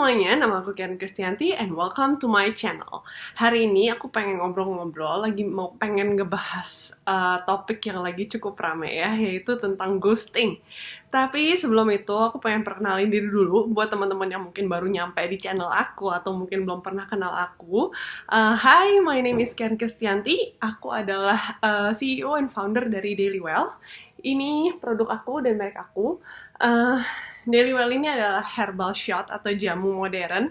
semuanya, nama aku Karen Kristianti and welcome to my channel. Hari ini aku pengen ngobrol-ngobrol, pengen ngebahas topik yang lagi cukup rame ya, yaitu tentang ghosting. Tapi sebelum itu aku pengen perkenalin diri dulu buat teman-teman yang mungkin baru nyampe di channel aku atau mungkin belum pernah kenal aku. Hi, my name is Karen Kristianti. Aku adalah CEO and founder dari Daily Well. Ini produk aku dan merek aku. Daily Well ini adalah herbal shot atau jamu modern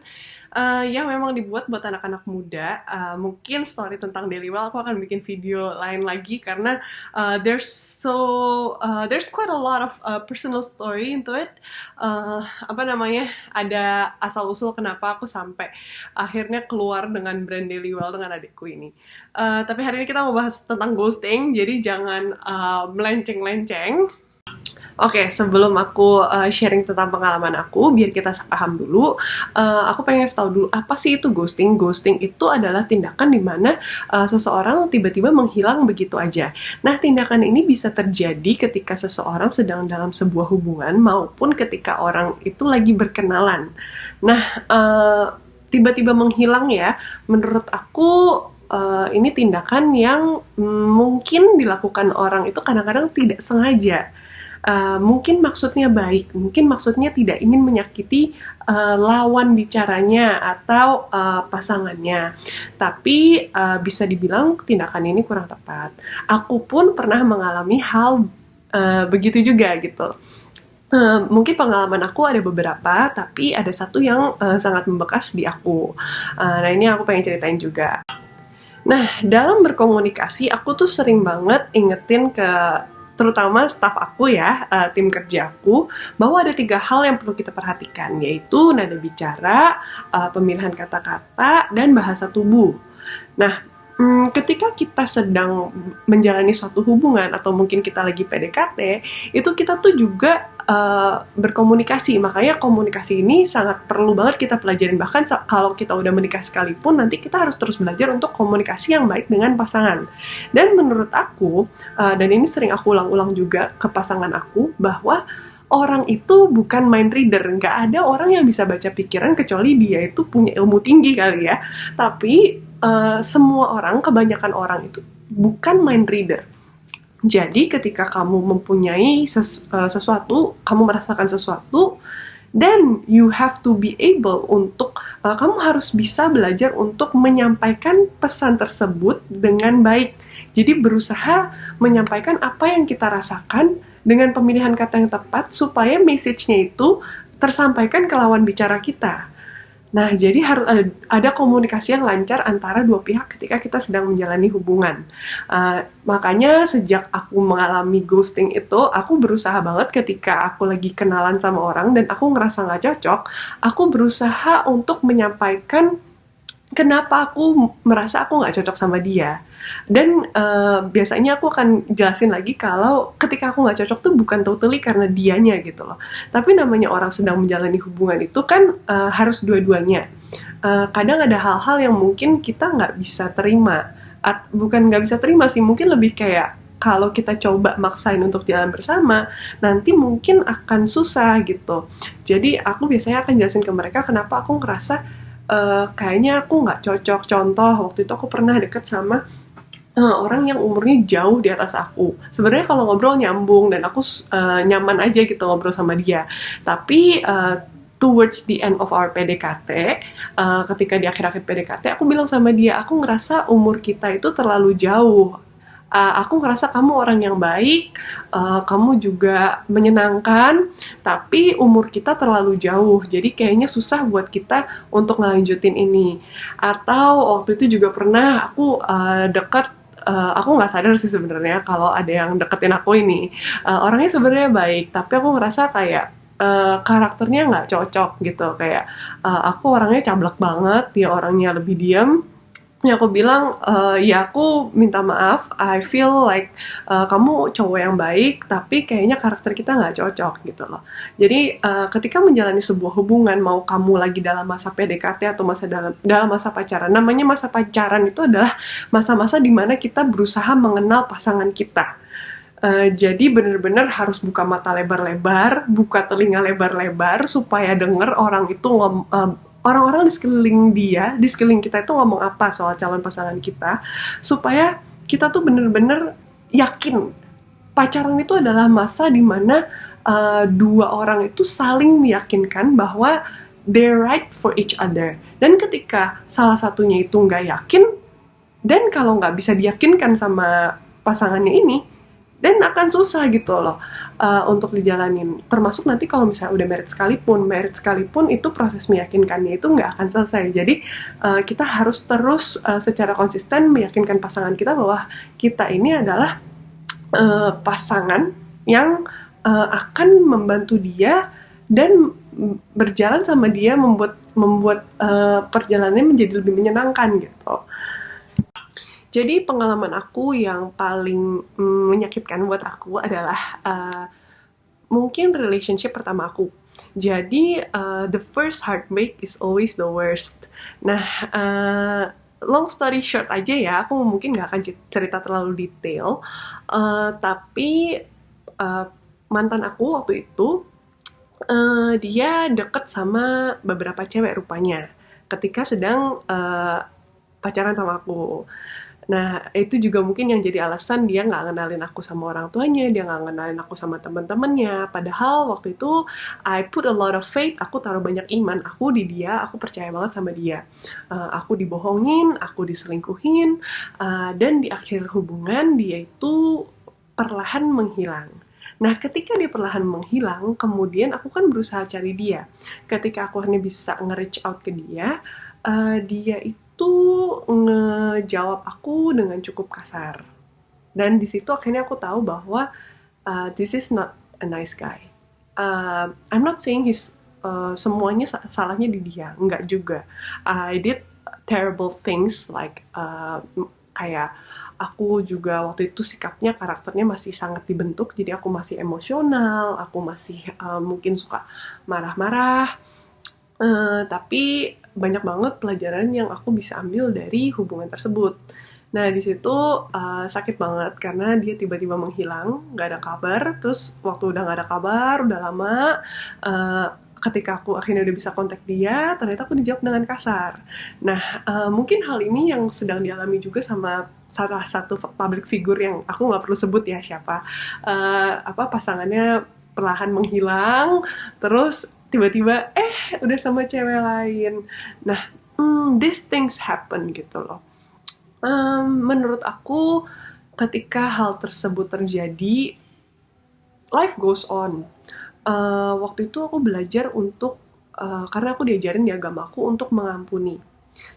yang memang dibuat buat anak-anak muda. Mungkin story tentang Daily Well aku akan bikin video lain lagi karena there's quite a lot of personal story into it. Ada asal-usul kenapa aku sampai akhirnya keluar dengan brand Daily Well dengan adikku ini. Tapi hari ini kita mau bahas tentang ghosting, jadi jangan melenceng-lenceng. Oke, sebelum aku sharing tentang pengalaman aku, biar kita paham dulu, aku pengen tahu dulu apa sih itu ghosting. Ghosting itu adalah tindakan di mana seseorang tiba-tiba menghilang begitu aja. Nah, tindakan ini bisa terjadi ketika seseorang sedang dalam sebuah hubungan maupun ketika orang itu lagi berkenalan. Nah, tiba-tiba menghilang ya, menurut aku ini tindakan yang mungkin dilakukan orang itu kadang-kadang tidak sengaja. Mungkin maksudnya baik, mungkin maksudnya tidak ingin menyakiti lawan bicaranya atau pasangannya. Tapi bisa dibilang tindakan ini kurang tepat. Aku pun pernah mengalami hal begitu juga gitu. Mungkin pengalaman aku ada beberapa, tapi ada satu yang sangat membekas di aku. Nah, ini aku pengen ceritain juga. Nah, dalam berkomunikasi, aku tuh sering banget ingetin ke terutama staf aku ya, tim kerja aku, bahwa ada 3 hal yang perlu kita perhatikan, yaitu nada bicara, pemilihan kata-kata, dan bahasa tubuh. Nah, ketika kita sedang menjalani suatu hubungan atau mungkin kita lagi PDKT, itu kita tuh juga berkomunikasi. Makanya komunikasi ini sangat perlu banget kita pelajarin. Bahkan kalau kita udah menikah sekalipun, nanti kita harus terus belajar untuk komunikasi yang baik dengan pasangan. Dan menurut aku, dan ini sering aku ulang-ulang juga ke pasangan aku, bahwa orang itu bukan mind reader. Nggak ada orang yang bisa baca pikiran kecuali dia itu punya ilmu tinggi kali ya. Tapi semua orang, kebanyakan orang itu bukan mind reader. Jadi ketika kamu mempunyai sesuatu, kamu merasakan sesuatu, then you have to be able untuk, kamu harus bisa belajar untuk menyampaikan pesan tersebut dengan baik. Jadi berusaha menyampaikan apa yang kita rasakan dengan pemilihan kata yang tepat supaya message-nya itu tersampaikan ke lawan bicara kita. Nah, jadi harus ada komunikasi yang lancar antara dua pihak ketika kita sedang menjalani hubungan. Makanya sejak aku mengalami ghosting itu, aku berusaha banget ketika aku lagi kenalan sama orang dan aku ngerasa nggak cocok, aku berusaha untuk menyampaikan kenapa aku merasa aku nggak cocok sama dia. Dan biasanya aku akan jelasin lagi kalau ketika aku nggak cocok tuh bukan totally karena dianya gitu loh. Tapi namanya orang sedang menjalani hubungan itu kan harus dua-duanya. Kadang ada hal-hal yang mungkin kita nggak bisa terima. Bukan nggak bisa terima sih, mungkin lebih kayak kalau kita coba maksain untuk jalan bersama, nanti mungkin akan susah gitu. Jadi aku biasanya akan jelasin ke mereka kenapa aku ngerasa kayaknya aku nggak cocok. Contoh, waktu itu aku pernah deket sama orang yang umurnya jauh di atas aku. Sebenarnya kalau ngobrol nyambung dan aku nyaman aja gitu ngobrol sama dia. Tapi towards the end of our PDKT, ketika di akhir-akhir PDKT, aku bilang sama dia, aku ngerasa umur kita itu terlalu jauh. Aku ngerasa kamu orang yang baik, kamu juga menyenangkan, tapi umur kita terlalu jauh, jadi kayaknya susah buat kita untuk ngelanjutin ini. Atau waktu itu juga pernah aku aku nggak sadar sih sebenarnya kalau ada yang deketin aku ini. Orangnya sebenarnya baik, tapi aku ngerasa kayak karakternya nggak cocok gitu. Kayak aku orangnya cablak banget, dia orangnya lebih diam. Ya aku bilang, ya aku minta maaf, I feel like kamu cowok yang baik, tapi kayaknya karakter kita nggak cocok gitu loh. Jadi ketika menjalani sebuah hubungan, mau kamu lagi dalam masa PDKT atau dalam masa pacaran, namanya masa pacaran itu adalah masa-masa dimana kita berusaha mengenal pasangan kita. Jadi benar-benar harus buka mata lebar-lebar, buka telinga lebar-lebar supaya denger orang itu orang-orang di sekeliling dia, di sekeliling kita itu ngomong apa soal calon pasangan kita, supaya kita tuh bener-bener yakin pacaran itu adalah masa dimana dua orang itu saling meyakinkan bahwa they're right for each other. Dan ketika salah satunya itu nggak yakin, dan kalau nggak bisa diyakinkan sama pasangannya ini, dan akan susah gitu loh untuk dijalanin. Termasuk nanti kalau misalnya udah married sekalipun itu proses meyakinkannya itu nggak akan selesai. Jadi kita harus terus secara konsisten meyakinkan pasangan kita bahwa kita ini adalah pasangan yang akan membantu dia dan berjalan sama dia, membuat perjalanannya menjadi lebih menyenangkan gitu. Jadi pengalaman aku yang paling menyakitkan buat aku adalah mungkin relationship pertama aku. Jadi the first heartbreak is always the worst. Nah, long story short aja ya, aku mungkin nggak akan cerita terlalu detail, tapi mantan aku waktu itu dia deket sama beberapa cewek rupanya ketika sedang pacaran sama aku. Nah, itu juga mungkin yang jadi alasan dia nggak ngenalin aku sama orang tuanya, dia nggak ngenalin aku sama teman-temannya. Padahal waktu itu, I put a lot of faith, aku taruh banyak iman aku di dia, aku percaya banget sama dia. Aku dibohongin, aku diselingkuhin, dan di akhir hubungan dia itu perlahan menghilang. Nah, ketika dia perlahan menghilang, kemudian aku kan berusaha cari dia. Ketika aku akhirnya bisa nge-reach out ke dia, dia itu ngejawab aku dengan cukup kasar. Dan di situ akhirnya aku tahu bahwa this is not a nice guy. I'm not saying semuanya salahnya di dia, enggak juga. I did terrible things like kayak aku juga waktu itu sikapnya, karakternya masih sangat dibentuk, jadi aku masih emosional, aku masih mungkin suka marah-marah. Tapi banyak banget pelajaran yang aku bisa ambil dari hubungan tersebut. Nah, di situ sakit banget karena dia tiba-tiba menghilang, nggak ada kabar. Terus waktu udah nggak ada kabar, udah lama, ketika aku akhirnya udah bisa kontak dia, ternyata aku dijawab dengan kasar. Nah, mungkin hal ini yang sedang dialami juga sama salah satu public figure yang aku nggak perlu sebut ya siapa. Pasangannya perlahan menghilang, terus tiba-tiba udah sama cewek lain. Nah, these things happen gitu loh. Menurut aku ketika hal tersebut terjadi, life goes on. Waktu itu aku belajar untuk karena aku diajarin di agamaku untuk mengampuni.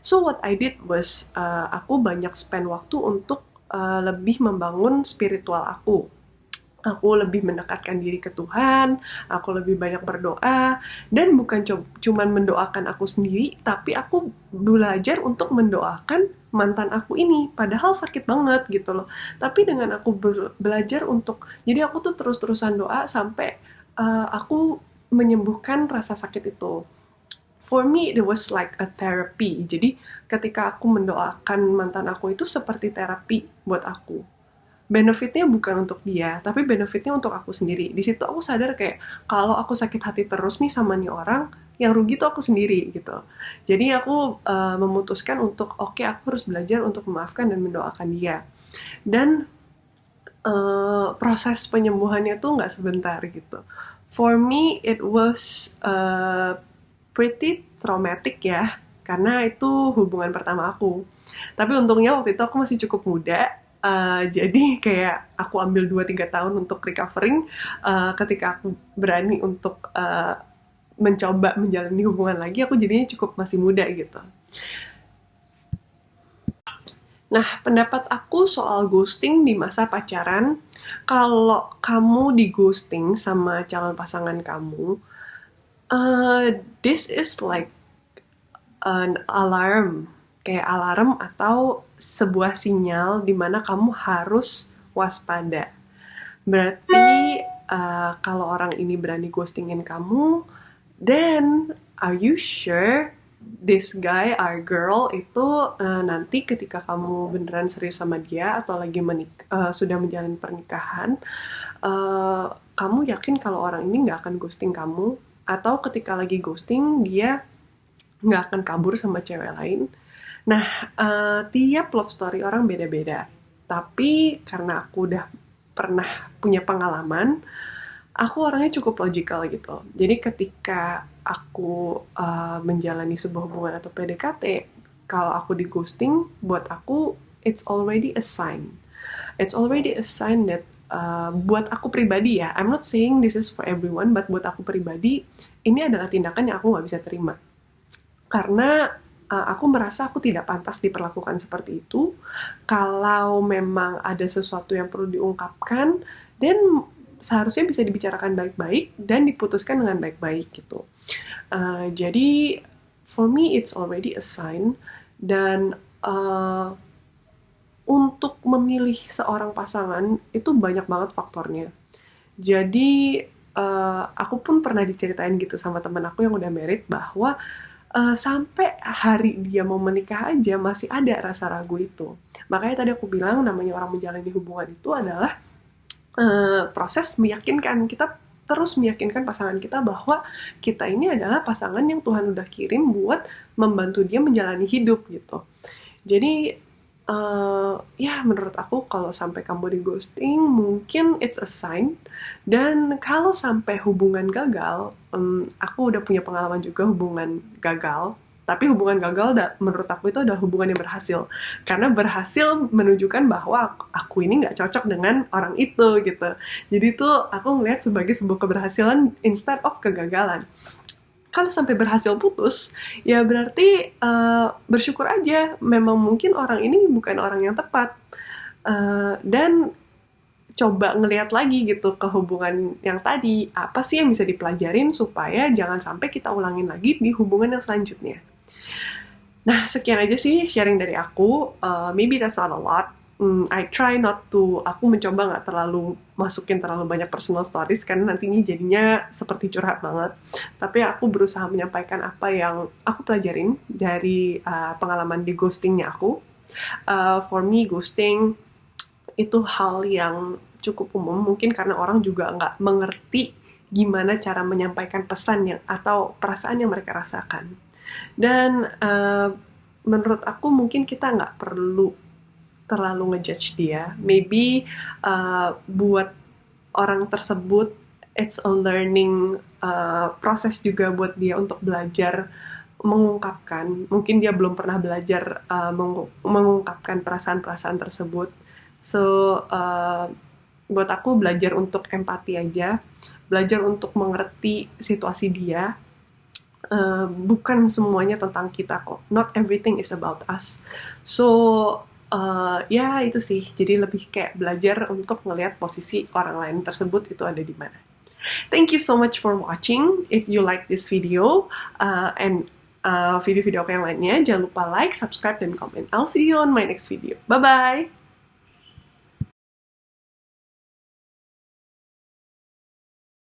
So what I did was aku banyak spend waktu untuk lebih membangun spiritual aku. Aku lebih mendekatkan diri ke Tuhan, aku lebih banyak berdoa, dan bukan cuman mendoakan aku sendiri, tapi aku belajar untuk mendoakan mantan aku ini, padahal sakit banget gitu loh. Tapi dengan aku belajar untuk, jadi aku tuh terus-terusan doa sampai aku menyembuhkan rasa sakit itu. For me, it was like a therapy. Jadi ketika aku mendoakan mantan aku itu seperti terapi buat aku. Benefitnya bukan untuk dia, tapi benefitnya untuk aku sendiri. Di situ aku sadar kayak, kalau aku sakit hati terus nih sama nih orang, yang rugi tuh aku sendiri gitu. Jadi aku memutuskan untuk, oke, aku harus belajar untuk memaafkan dan mendoakan dia. Dan proses penyembuhannya tuh nggak sebentar gitu. For me, it was pretty traumatic ya, karena itu hubungan pertama aku. Tapi untungnya waktu itu aku masih cukup muda, jadi kayak aku ambil 2-3 tahun untuk recovering. Ketika aku berani untuk mencoba menjalani hubungan lagi, aku jadinya cukup masih muda gitu. Nah, pendapat aku soal ghosting di masa pacaran, kalau kamu di ghosting sama calon pasangan kamu, this is like an alarm, kayak alarm atau sebuah sinyal di mana kamu harus waspada. Berarti kalau orang ini berani ghostingin kamu, then are you sure this guy or girl itu nanti ketika kamu beneran serius sama dia atau lagi sudah menjalani pernikahan, kamu yakin kalau orang ini nggak akan ghosting kamu? Atau ketika lagi ghosting dia nggak akan kabur sama cewek lain. Nah, tiap love story orang beda-beda. Tapi karena aku udah pernah punya pengalaman, aku orangnya cukup logical gitu. Jadi ketika aku menjalani sebuah hubungan atau PDKT, kalau aku di ghosting, buat aku it's already a sign. It's already a sign that buat aku pribadi ya, I'm not saying this is for everyone, but buat aku pribadi, ini adalah tindakan yang aku nggak bisa terima. Karena aku merasa aku tidak pantas diperlakukan seperti itu. Kalau memang ada sesuatu yang perlu diungkapkan, dan seharusnya bisa dibicarakan baik-baik dan diputuskan dengan baik-baik gitu. Jadi for me it's already a sign. Dan untuk memilih seorang pasangan itu banyak banget faktornya. Jadi aku pun pernah diceritain gitu sama teman aku yang udah married bahwa sampai hari dia mau menikah aja masih ada rasa ragu itu. Makanya tadi aku bilang namanya orang menjalani hubungan itu adalah proses meyakinkan, kita terus meyakinkan pasangan kita bahwa kita ini adalah pasangan yang Tuhan udah kirim buat membantu dia menjalani hidup gitu. Jadi ya menurut aku kalau sampai kamu di ghosting mungkin it's a sign. Dan kalau sampai hubungan gagal, aku udah punya pengalaman juga hubungan gagal. Tapi hubungan gagal menurut aku itu adalah hubungan yang berhasil. Karena berhasil menunjukkan bahwa aku ini nggak cocok dengan orang itu gitu. Jadi itu aku ngelihat sebagai sebuah keberhasilan instead of kegagalan. Kalau sampai berhasil putus, ya berarti bersyukur aja. Memang mungkin orang ini bukan orang yang tepat. Dan coba ngelihat lagi gitu ke hubungan yang tadi. Apa sih yang bisa dipelajarin supaya jangan sampai kita ulangin lagi di hubungan yang selanjutnya. Nah, sekian aja sih sharing dari aku. Maybe that's not a lot. I try not to, aku mencoba nggak terlalu masukin terlalu banyak personal stories karena nantinya jadinya seperti curhat banget. Tapi aku berusaha menyampaikan apa yang aku pelajarin dari pengalaman di ghostingnya aku. For me, ghosting itu hal yang cukup umum, mungkin karena orang juga nggak mengerti gimana cara menyampaikan pesan yang atau perasaan yang mereka rasakan. Dan menurut aku mungkin kita nggak perlu terlalu ngejudge dia. Maybe buat orang tersebut it's a learning proses juga buat dia untuk belajar mengungkapkan. Mungkin dia belum pernah belajar mengungkapkan perasaan-perasaan tersebut. So buat aku belajar untuk empati aja, belajar untuk mengerti situasi dia. Bukan semuanya tentang kita kok. Not everything is about us. So ya itu sih, jadi lebih kayak belajar untuk ngelihat posisi orang lain tersebut itu ada di mana. Thank you so much for watching. If you like this video and video-video aku yang lainnya, jangan lupa like, subscribe, dan comment. I'll see you on my next video. Bye-bye!